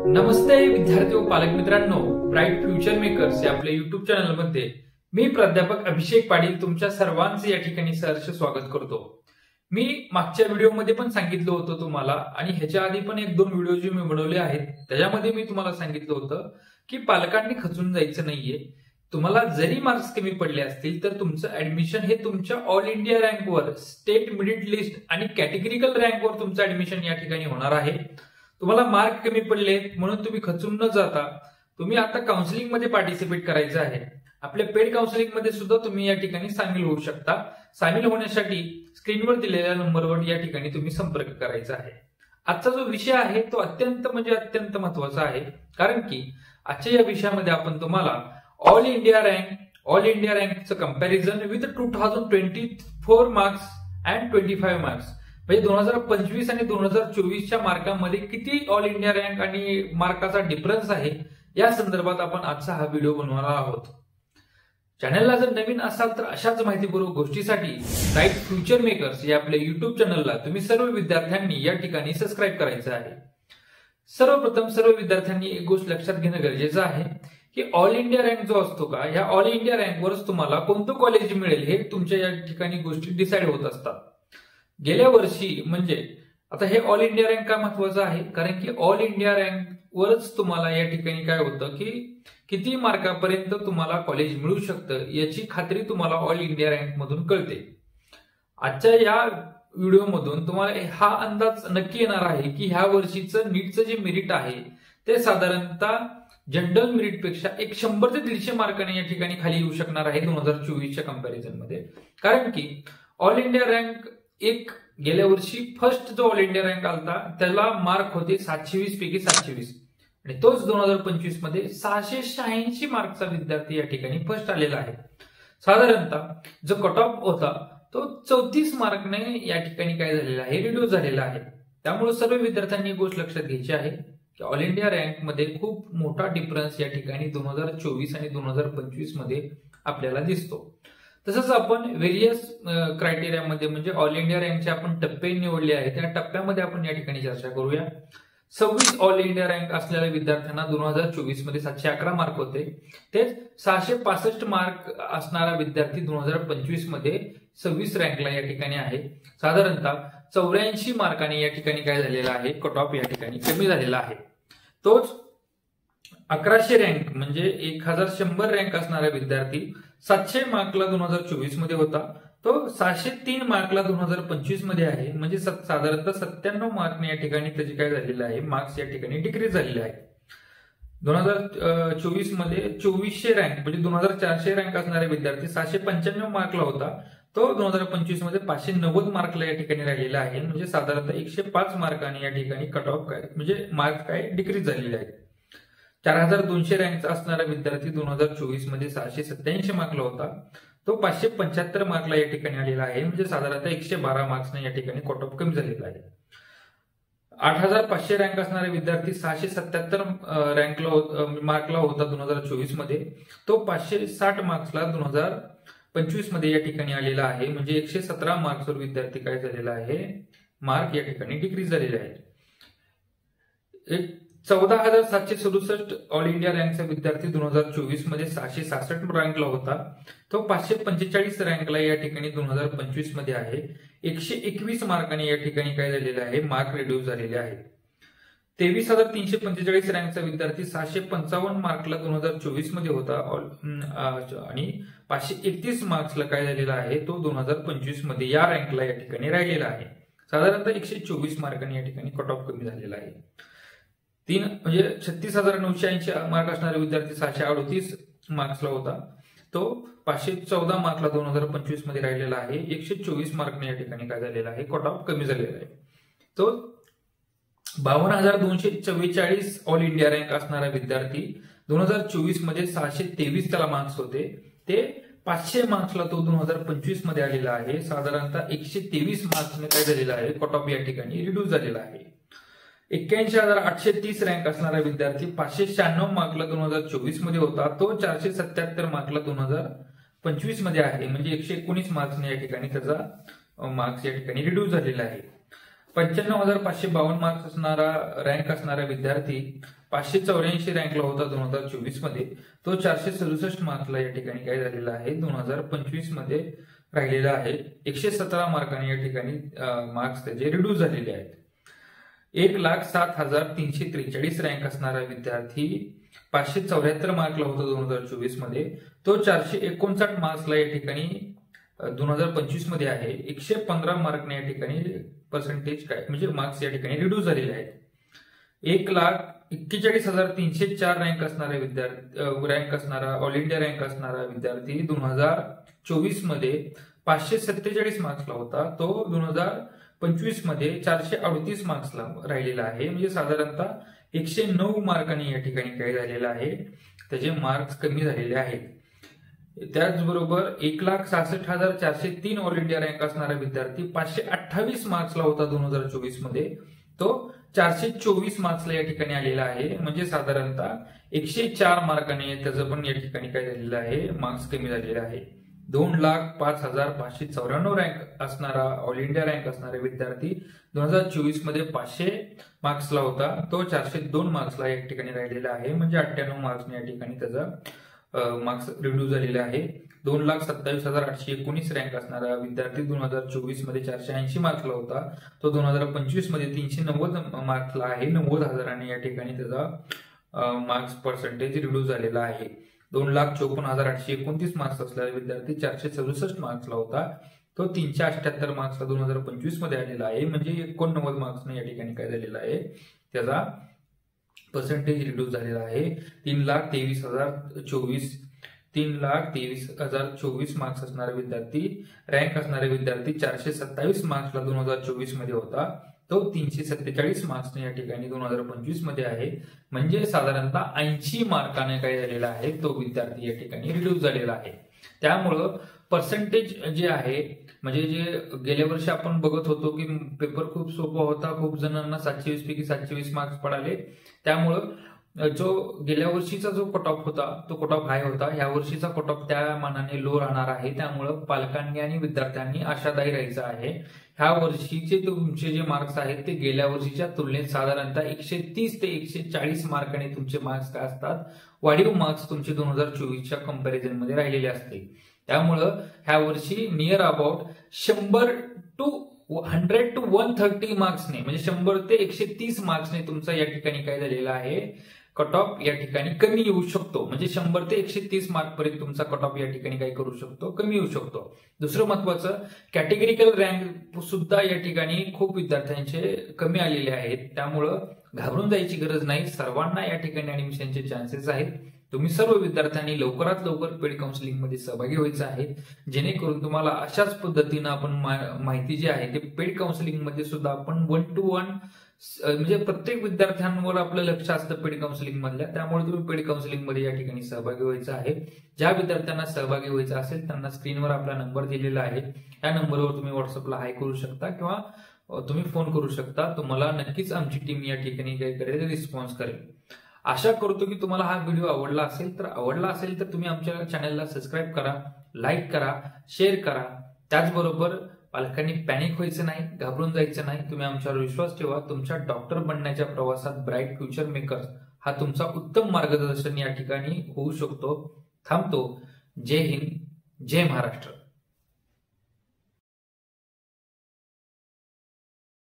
नमस्ते विद्यार्थी व पालक मित्रांनो, ब्राईट फ्युचर मेकर्स या आपल्या युट्यूब चॅनलमध्ये मी प्राध्यापक अभिषेक पाटील तुमच्या सर्वांचे या ठिकाणी सहर्ष स्वागत करतो। मी मागच्या व्हिडिओमध्ये पण सांगितलं होतं तुम्हाला आणि ह्याच्या आधी पण एक दोन व्हिडिओ जे मी बनवले आहेत त्याच्यामध्ये मी तुम्हाला सांगितलं होतं की पालकांनी खचून जायचं नाहीये। तुम्हाला जरी मार्क्स कमी पडले असतील तर तुमचं ऍडमिशन हे तुमच्या ऑल इंडिया रँकवर, स्टेट मेरिट लिस्ट आणि कॅटेगरिकल रँकवर तुमचं ऍडमिशन या ठिकाणी होणार आहे। तुम्हाला मार्क कमी पडले म्हणून तुम्ही खचून न जाता तुम्ही आता काउन्सिलिंग मध्ये पार्टिसिपेट करायचं आहे। आपल्या पेड काउन्सिलिंग मध्ये सुद्धा तुम्ही या ठिकाणी सामील होऊ शकता। सामील होण्यासाठी स्क्रीनवर दिलेल्या नंबरवर या ठिकाणी तुम्ही संपर्क करायचा आहे। आजचा जो विषय आहे तो अत्यंत महत्वाचा आहे, कारण की आजच्या या विषयामध्ये आपण तुम्हाला ऑल इंडिया रँकचं comparison with 2024 marks and 25 marks म्हणजे 2025 आणि 2024च्या मार्कांमध्ये किती ऑल इंडिया रँक आणि मार्काचा डिफरन्स आहे या संदर्भात आपण आजचा हा व्हिडिओ बनवणार आहोत। चॅनलला जर नवीन असाल तर अशाच माहितीपूर्वक गोष्टीसाठी ब्राईट फ्युचर मेकर्स या आपल्या युट्यूब चॅनलला तुम्ही सर्व विद्यार्थ्यांनी या ठिकाणी सबस्क्राईब करायचं आहे। सर्वप्रथम सर्व विद्यार्थ्यांनी एक गोष्ट लक्षात घेणं गरजेचं आहे की ऑल इंडिया रँक जो असतो का, या ऑल इंडिया रँकवरच तुम्हाला कोणतं कॉलेज मिळेल हे तुमच्या या ठिकाणी गोष्टी डिसाईड होत असतात। गेल्या वर्षी म्हणजे आता हे ऑल इंडिया रँक का महत्वाचं आहे, कारण की ऑल इंडिया रँक वरच तुम्हाला या ठिकाणी काय होतं की किती मार्कापर्यंत तुम्हाला कॉलेज मिळू शकतं याची खात्री तुम्हाला ऑल इंडिया रँक मधून कळते। आजच्या या व्हिडिओमधून तुम्हाला हा अंदाज नक्की येणार आहे की ह्या वर्षीचं नीटचं जे मेरिट आहे ते साधारणतः जनरल मेरिट पेक्षा 100 ते 150 मार्काने या ठिकाणी खाली येऊ शकणार आहे 2024च्या कंपॅरिझन मध्ये। कारण की ऑल इंडिया रँक एक गेल्या वर्षी फर्स्ट जो ऑल इंडिया रँक आलता त्याला मार्क होते 720 पैकी 720 आणि तोच 2025 मध्ये 686 मार्कचा विद्यार्थी या ठिकाणी फर्स्ट आलेला आहे। साधारणतः जो कट ऑफ होता तो 34 मार्कने या ठिकाणी काय झालेला आहे, रिड्यूस झालेला आहे। त्यामुळे सर्व विद्यार्थ्यांनी गोष्ट लक्षात घ्यायची आहे की ऑल इंडिया रँक मध्ये खूप मोठा डिफरन्स या ठिकाणी 2024 आणि 2025 मध्ये आपल्याला दिसतो। तसंच आपण व्हेरियस क्रायटेरियामध्ये म्हणजे ऑल इंडिया रँकचे आपण टप्पे निवडले आहेत, त्या टप्प्यामध्ये आपण या ठिकाणी चर्चा करूया। 26 ऑल इंडिया रँक असलेल्या विद्यार्थ्यांना 2024 मध्ये 711 मार्क होते, तेच 665 मार्क असणारा विद्यार्थी 2025 मध्ये 26 रँकला या ठिकाणी आहे। साधारणतः 84 मार्काने या ठिकाणी काय झालेला आहे, कट ऑफ या ठिकाणी कमी झालेला आहे। तोच 1100 रँक म्हणजे 1100 रँक असणारा विद्यार्थी 700 मार्कला 2024 मध्ये होता, तो 603 मार्कला 2025 मध्ये आहे। म्हणजे साधारणतः 97 मार्कने या ठिकाणी त्याची काय झालेलं आहे, मार्क्स या ठिकाणी डिक्रीज झालेले आहे। 2024 मध्ये 2400 रँक म्हणजे 2400 रँक असणारा विद्यार्थी 695 मार्कला होता, तो 2025 मध्ये 590 मार्कला या ठिकाणी राहिलेला आहे। म्हणजे साधारणतः 105 मार्काने या ठिकाणी कट ऑफ काय म्हणजे मार्क काय डिक्रीज झालेले आहेत। 4200 रँकचा असणारा विद्यार्थी 2024 मध्ये 687 मार्कला होता, तो 575 मार्कला या ठिकाणी आलेला आहे। म्हणजे साधारणतः 112 मार्क्सने या ठिकाणी कट ऑफ कमी झालेला आहे। 8500 रँक असणारा विद्यार्थी 677 मार्कला होता 2024 मध्ये, तो 560 मार्क्सला 2025 मध्ये या ठिकाणी आलेला आहे। म्हणजे 117 मार्क्सवर विद्यार्थी काय झालेला आहे, मार्क या ठिकाणी डिक्रीज झालेले आहेत। 14,767 ऑल इंडिया रँकचा विद्यार्थी 2024 मध्ये 666 रँकला होता, तो 545 रँकला या ठिकाणी 2025 मध्ये आहे। 121 मार्काने या ठिकाणी काय झालेला आहे, मार्क रिड्यूस झालेले आहेत। 23,345 रँकचा विद्यार्थी 655 मार्कला 2024 मध्ये होता आणि 531 मार्क्सला काय झालेला आहे, तो 2025 मध्ये या रँकला या ठिकाणी राहिलेला आहे। साधारणतः 124 मार्काने या ठिकाणी कट ऑफ कमी झालेला आहे। 36,980 मार्क असणारा विद्यार्थी 638 मार्क्सला होता, तो 514 मार्कला 2025 मध्ये राहिलेला आहे। 124 मार्कने या ठिकाणी काय झालेला आहे, कट ऑफ कमी झालेला आहे। तो 52,244 ऑल इंडिया रँक असणारा विद्यार्थी 2024 मध्ये 623 त्याला मार्क्स होते, ते 500 मार्क्सला तो 2025 मध्ये आलेला आहे। साधारणतः 123 मार्क्सने काय झालेला आहे, कट ऑफ या ठिकाणी रिड्यूस झालेला आहे। 81,830 रँक असणारा विद्यार्थी 596 मार्कला 2024 मध्ये होता, तो 477 मार्कला 2025 मध्ये आहे। म्हणजे 119 मार्क्सने या ठिकाणी त्याचा मार्क्स या ठिकाणी रिड्यूस झालेला आहे। 95,552 मार्क्स असणारा रँक असणारा विद्यार्थी 584 रँकला होता 2024 मध्ये, तो 467 मार्क्सला या ठिकाणी काय झालेला आहे 2025 मध्ये राहिलेला आहे. 117 मार्कांनी या ठिकाणी मार्क्स त्याचे रिड्यूस झालेले आहेत. 1,07,343 रँक असणारा विद्यार्थी 574 मार्कला होता 2024 मध्ये, तो 459 मार्क्सला या ठिकाणी 2025 मध्ये आहे. 115 मार्कने या ठिकाणी पर्सेंटेज काय म्हणजे मार्क्स या ठिकाणी रिड्यूस झालेले आहेत. 1,41,304 रँक असणारा ऑल इंडिया रँक असणारा विद्यार्थी 2024 मध्ये 547 मार्क्सला होता, तो 2025 मध्ये 438 मार्क्सला राहिलेला आहे. म्हणजे साधारणतः 109 मार्कांनी या ठिकाणी काय झालेलं आहे त्याचे मार्क्स कमी झालेले आहेत. त्याचबरोबर 1,66,403 ऑल इंडिया रँक असणारा विद्यार्थी 528 मार्क्सला होता 2024 मध्ये, तो 424 मार्क्सला या ठिकाणी आलेला आहे. म्हणजे साधारणतः 104 मार्काने त्याचं पण या ठिकाणी काय झालेलं आहे मार्क्स कमी झालेले आहे. 2,05,594 रँक असणारा ऑल इंडिया रँक असणारा विद्यार्थी 2024 मध्ये 500 मार्क्सला होता, तो 402 मार्क्सला या ठिकाणी राहिलेला आहे. म्हणजे 98 मार्क्सने या ठिकाणी त्याचा मार्क्स रिड्यूस झालेले आहे. 2,27,819 रँक असणारा विद्यार्थी 2024 मध्ये 480 मार्क्सला होता, तो 2025 मध्ये 390 मार्क्सला आहे. 90,000 या ठिकाणी त्याचा मार्क्स पर्सेंटेज रिड्यूस झालेला आहे. 2,54,829 मार्क्स असलेला विद्यार्थी 467 मार्क्सला होता, तो 378 मार्क्सला 2025 मध्ये आलेला आहे. म्हणजे 89 मार्क्सने या ठिकाणी काय झालेला आहे त्याचा पर्सेंटेज रिड्यूस झालेला आहे. 3,23,024 मार्क्स असणारा विद्यार्थी रँक असणारे विद्यार्थी 427 मार्क्सला 2024 मध्ये होता, तो 347 मार्क्सने या ठिकाणी 2025 मध्ये आहे. म्हणजे साधारणतः 80 मार्काने काय झालेला आहे तो विद्यार्थी या ठिकाणी रिड्यूस झालेला आहे. त्यामुळं पर्सेंटेज जे आहे म्हणजे जे गेल्या वर्षी आपण बघत होतो की पेपर खूप सोपा होता, खूप जणांना 720 पैकी 720 मार्क्स पडाले, त्यामुळं जो गेल्या वर्षीचा जो कट ऑफ होता तो कट ऑफ हाय होता. ह्या वर्षीचा कट ऑफ त्या मानाने लो राहणार आहे. त्यामुळं पालकांनी आणि विद्यार्थ्यांनी आशादायी राहायचं आहे. ह्या वर्षीचे तुमचे जे मार्क्स आहेत ते गेल्या वर्षीच्या तुलनेत साधारणतः 130 ते 140 मार्काने तुमचे मार्क्स काय असतात वाढीव मार्क्स तुमचे 2024च्या कंपॅरिझन मध्ये राहिलेले असतील. त्यामुळं ह्या वर्षी नियर अबाउट 100 to 130 मार्क्सने म्हणजे 100 ते 130 मार्क्सने तुमचा या ठिकाणी काय झालेला आहे कट ऑफ या ठिकाणी कमी येऊ शकतो. म्हणजे 100 ते 130 मार्क पर्यंत तुमचा कट ऑफ या ठिकाणी काय करू शकतो कमी येऊ शकतो. दुसरं महत्वाचं कॅटेगरिकल रँक सुद्धा या ठिकाणी खूप विद्यार्थ्यांचे कमी आलेले आहेत. त्यामुळं घाबरून जायची गरज नाही. सर्वांना या ठिकाणी ऍडमिशनचे चान्सेस आहेत. तुम्ही सर्व विद्यार्थ्यांनी लवकरात लवकर पेड काउन्सिलिंग मध्ये सहभागी व्हायचं आहे, जेणेकरून तुम्हाला अशाच पद्धतीनं आपण माहिती जी आहे ते पेड काउन्सिलिंग मध्ये सुद्धा आपण 1 to 1 म्हणजे प्रत्येक विद्यार्थ्यांवर आपलं लक्ष असतं पेड काउन्सिलिंग मधल्या. त्यामुळे तुम्ही पेड काउन्सिलिंग मध्ये या ठिकाणी सहभागी व्हायचं आहे. ज्या विद्यार्थ्यांना सहभागी व्हायचं असेल त्यांना स्क्रीनवर आपला नंबर दिलेला आहे. या नंबरवर तुम्ही व्हॉट्सअपला हाय करू शकता किंवा तुम्ही फोन करू शकता. तुम्हाला नक्कीच आमची टीम या ठिकाणी काय करेल रिस्पॉन्स करेल. आशा करतो की तुम्हाला हा व्हिडिओ आवडला असेल तर तुम्ही आमच्या चॅनलला सबस्क्राईब करा, लाईक करा, शेअर करा. त्याचबरोबर पालकांनी पॅनिक व्हायचं नाही, घाबरून जायचं नाही. तुम्ही आमच्यावर विश्वास ठेवा. तुमच्या डॉक्टर बनण्याच्या प्रवासात ब्राईट फ्युचर मेकर्स हा तुमचा उत्तम मार्गदर्शन या ठिकाणी होऊ शकतो. थांबतो. जय हिंद, जय महाराष्ट्र.